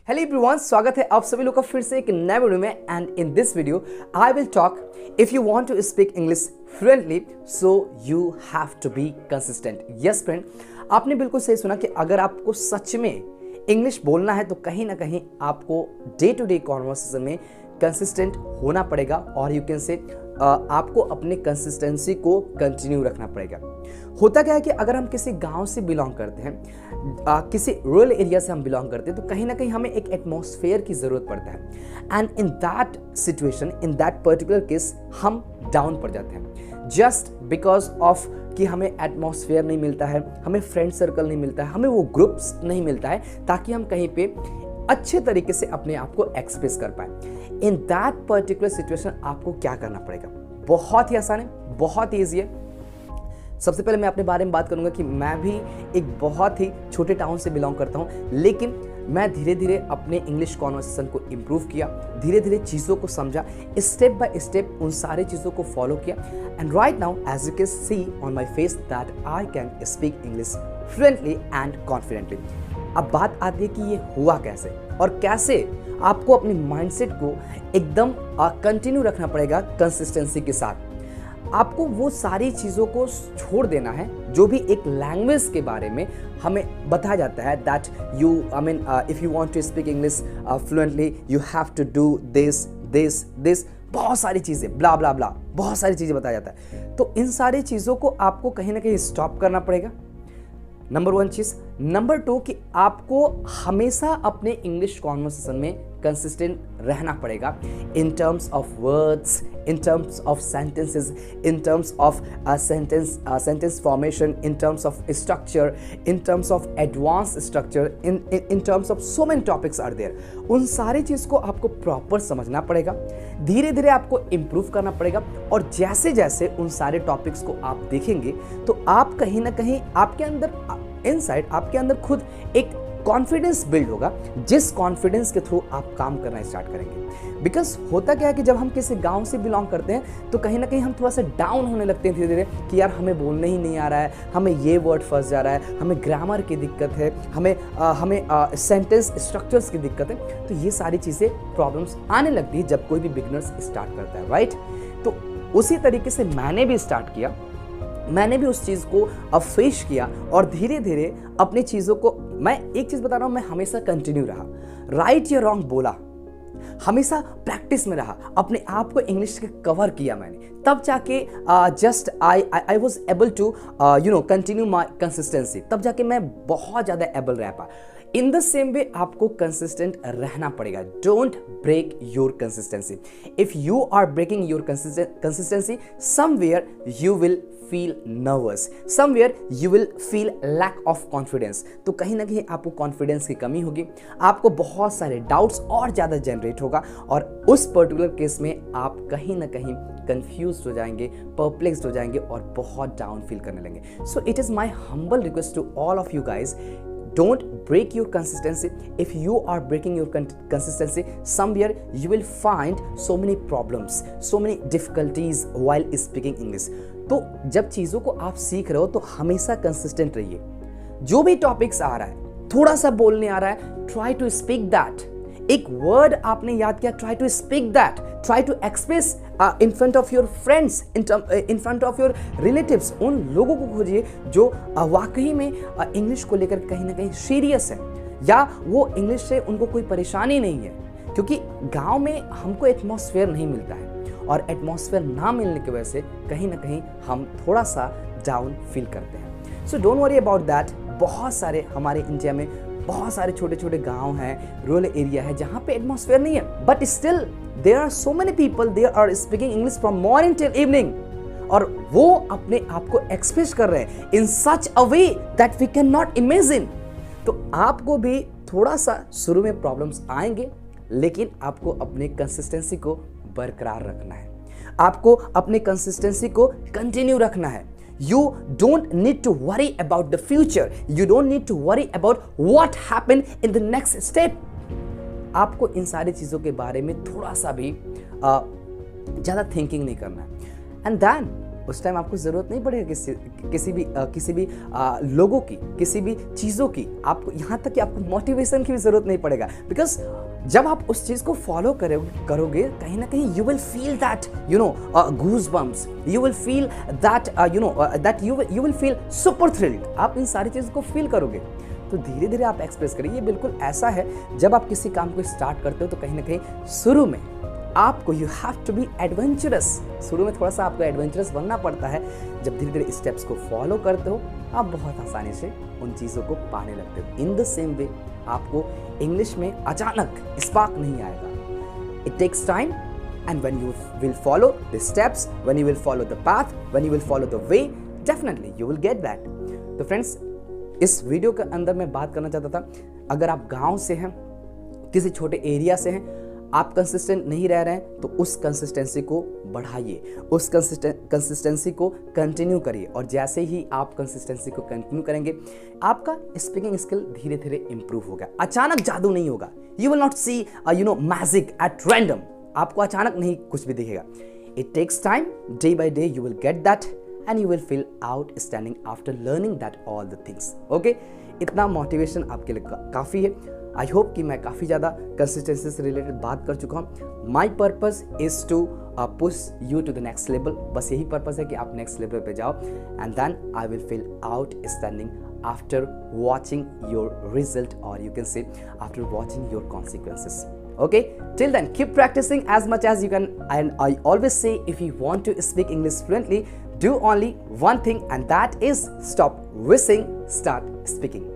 Hello everyone, स्वागत है आप सभी लोग का फिर से एक नए वीडियो में। And in this video I will talk if you want to speak English fluently so you have to be consistent. Yes friend, आपने बिल्कुल सही सुना कि अगर आपको सच में इंग्लिश बोलना है तो कहीं ना कहीं आपको डे टू डे कॉन्वर्सेशन में कंसिस्टेंट होना पड़ेगा और यू कैन से आपको अपने कंसिस्टेंसी को कंटिन्यू रखना पड़ेगा। होता क्या है कि अगर हम किसी गांव से बिलोंग करते हैं, किसी रूरल एरिया से हम बिलोंग करते हैं, तो कहीं ना कहीं हमें एक एटमॉस्फेयर की ज़रूरत पड़ता है। And in that situation, in that particular case, हम डाउन पड़ जाते हैं जस्ट बिकॉज ऑफ कि हमें एटमॉस्फेयर नहीं मिलता है, हमें फ्रेंड सर्कल नहीं मिलता है, हमें वो ग्रुप्स नहीं मिलता है ताकि हम कहीं पे अच्छे तरीके से अपने आप को एक्सप्रेस कर पाए। इन दैट पर्टिकुलर सिचुएशन आपको क्या करना पड़ेगा? बहुत ही आसान है, बहुत ही ईजी है। सबसे पहले मैं अपने बारे में बात करूंगा कि मैं भी एक बहुत ही छोटे टाउन से बिलोंग करता हूं, लेकिन मैं धीरे धीरे अपने इंग्लिश कॉन्वर्सेशन को इम्प्रूव किया, धीरे धीरे चीज़ों को समझा, स्टेप बाय स्टेप उन सारी चीज़ों को फॉलो किया। And right now as you can see on my face that I can speak English fluently and confidently. अब बात आती है कि ये हुआ कैसे और कैसे आपको अपने माइंडसेट को एकदम कंटिन्यू रखना पड़ेगा कंसिस्टेंसी के साथ। आपको वो सारी चीज़ों को छोड़ देना है जो भी एक लैंग्वेज के बारे में हमें बताया जाता है that you if you want to speak English fluently you have to do this this this, बहुत सारी चीज़ें, ब्ला ब्ला ब्ला, बहुत सारी चीज़ें बताया जाता है। तो इन सारी चीज़ों को आपको कहीं ना कहीं स्टॉप करना पड़ेगा, नंबर वन चीज़। नंबर टू कि आपको हमेशा अपने इंग्लिश कॉन्वर्सेशन में कंसिस्टेंट रहना पड़ेगा in terms of words, in terms of sentences, in terms of sentence formation, in terms of structure, in terms of advance structure, in terms of so many topics are there. उन सारी चीज़ को आपको proper समझना पड़ेगा, धीरे धीरे आपको improve करना पड़ेगा। और जैसे जैसे उन सारे टॉपिक्स को आप देखेंगे तो आप कहीं ना कहीं आपके अंदर इनसाइड आपके अंदर खुद एक कॉन्फिडेंस बिल्ड होगा, जिस कॉन्फिडेंस के थ्रू आप काम करना स्टार्ट करेंगे। बिकॉज होता क्या है कि जब हम किसी गांव से बिलोंग करते हैं तो कहीं ना कहीं हम थोड़ा सा डाउन होने लगते हैं धीरे धीरे कि यार हमें बोलने ही नहीं आ रहा है, हमें ये वर्ड फंस जा रहा है, हमें ग्रामर की दिक्कत है, हमें सेंटेंस स्ट्रक्चर्स की दिक्कत है। तो ये सारी चीज़ें प्रॉब्लम्स आने लगती है जब कोई भी बिगनर्स स्टार्ट करता है, राइट? तो उसी तरीके से मैंने भी स्टार्ट किया, मैंने भी उस चीज़ को फेस किया और धीरे धीरे अपनी चीज़ों को, मैं एक चीज़ बता रहा हूँ, मैं हमेशा कंटिन्यू रहा, राइट या रॉन्ग बोला, हमेशा प्रैक्टिस में रहा, अपने आप को इंग्लिश के कवर किया मैंने, तब जाके just I was able to continue my consistency, तब जाके मैं बहुत ज़्यादा एबल रह पा। इन द सेम वे आपको कंसिस्टेंट रहना पड़ेगा। Don't break your consistency. If you are breaking your consistency, somewhere you will feel nervous, somewhere you will feel lack of confidence. तो कहीं ना कहीं आपको कॉन्फिडेंस की कमी होगी, आपको बहुत सारे डाउट्स और ज़्यादा जनरेट होगा और उस पर्टिकुलर केस में आप कहीं ना कहीं कंफ्यूज हो जाएंगे, परप्लेक्स्ड हो जाएंगे और बहुत डाउन फील करने लगेंगे। So it is my humble request to all of you guys, don't break your consistency. If you are breaking your consistency, somewhere you will find so many problems, so many difficulties while speaking English. तो जब चीज़ों को आप सीख रहे हो तो हमेशा कंसिस्टेंट रहिए। जो भी टॉपिक्स आ रहा है, थोड़ा सा बोलने आ रहा है, ट्राई टू स्पीक दैट। एक वर्ड आपने याद किया, try to speak that, try to express in front of your friends, in front of your relatives. उन लोगों को खोजिए जो वाकई में इंग्लिश को लेकर कहीं ना कहीं सीरियस है, या वो इंग्लिश से उनको कोई परेशानी नहीं है। क्योंकि गांव में हमको एटमॉस्फेयर नहीं मिलता है और एटमॉस्फेयर ना मिलने की वजह से कहीं ना कहीं हम थोड़ा सा डाउन फील करते हैं। So don't worry about that. बहुत सारे हमारे इंडिया में बहुत सारे छोटे छोटे गांव हैं, रूरल एरिया है जहाँ पे एटमॉस्फेयर नहीं है, but still there are so many people there are speaking English from morning till evening, और वो अपने आप को एक्सप्रेस कर रहे हैं in such a way that we can not imagine. तो आपको भी थोड़ा सा शुरू में प्रॉब्लम्स आएंगे, लेकिन आपको अपने कंसिस्टेंसी को बरकरार रखना है, आपको अपने कंसिस्टेंसी को कंटिन्यू रखना है। You don't need to worry about the future. You don't need to worry about what happened in the next step. आपको इन सारी चीज़ों के बारे में थोड़ा सा भी ज़्यादा थिंकिंग नहीं करना है। एंड देन उस टाइम आपको ज़रूरत नहीं पड़ेगी किसी भी लोगों की, किसी भी चीज़ों की, आपको यहाँ तक कि आपको मोटिवेशन की भी ज़रूरत नहीं पड़ेगा। बिकॉज जब आप उस चीज़ को फॉलो करोगे कहीं ना कहीं you will feel that goosebumps, you will feel that you will feel super thrilled. आप इन सारी चीज़ों को फील करोगे तो धीरे धीरे आप एक्सप्रेस करिए। ये बिल्कुल ऐसा है, जब आप किसी काम को स्टार्ट करते हो तो कहीं ना कहीं शुरू में आपको you have to be adventurous. शुरू में थोड़ा सा आपको एडवेंचरस बनना पड़ता है। जब धीरे धीरे स्टेप्स को फॉलो करते हो आप बहुत आसानी से उन चीज़ों को पाने लगते हो। इन द सेम वे आपको इंग्लिश में अचानक स्पार्क नहीं आएगा। It takes time, and when you will follow the steps, when you will follow the path, when you will follow the way, definitely you will get that. तो friends, इस video के अंदर मैं बात करना चाहता था, अगर आप गांव से हैं, किसी छोटे एरिया से हैं, आप कंसिस्टेंट नहीं रह रहे हैं तो उस कंसिस्टेंसी को बढ़ाइए, उस कंसिस्टेंसी को कंटिन्यू करिए। और जैसे ही आप कंसिस्टेंसी को कंटिन्यू करेंगे आपका स्पीकिंग स्किल धीरे धीरे इंप्रूव होगा। अचानक जादू नहीं होगा। You will not see magic at random. आपको अचानक नहीं कुछ भी दिखेगा। It takes time, day by day you will get that and you will feel outstanding after learning that all the things. Okay? इतना मोटिवेशन आपके लिए काफ़ी है। आई होप कि मैं काफ़ी ज़्यादा कंसिस्टेंसी से रिलेटेड बात कर चुका हूँ। My purpose is to push you to the next level. बस यही पर्पज़ है कि आप नेक्स्ट लेवल पे जाओ, and then I will feel outstanding after watching your result, or you can say after watching your consequences. Okay, till then keep practicing as much as you can, and I always say if you want to speak English fluently, do only one thing, and that is stop wishing, start speaking.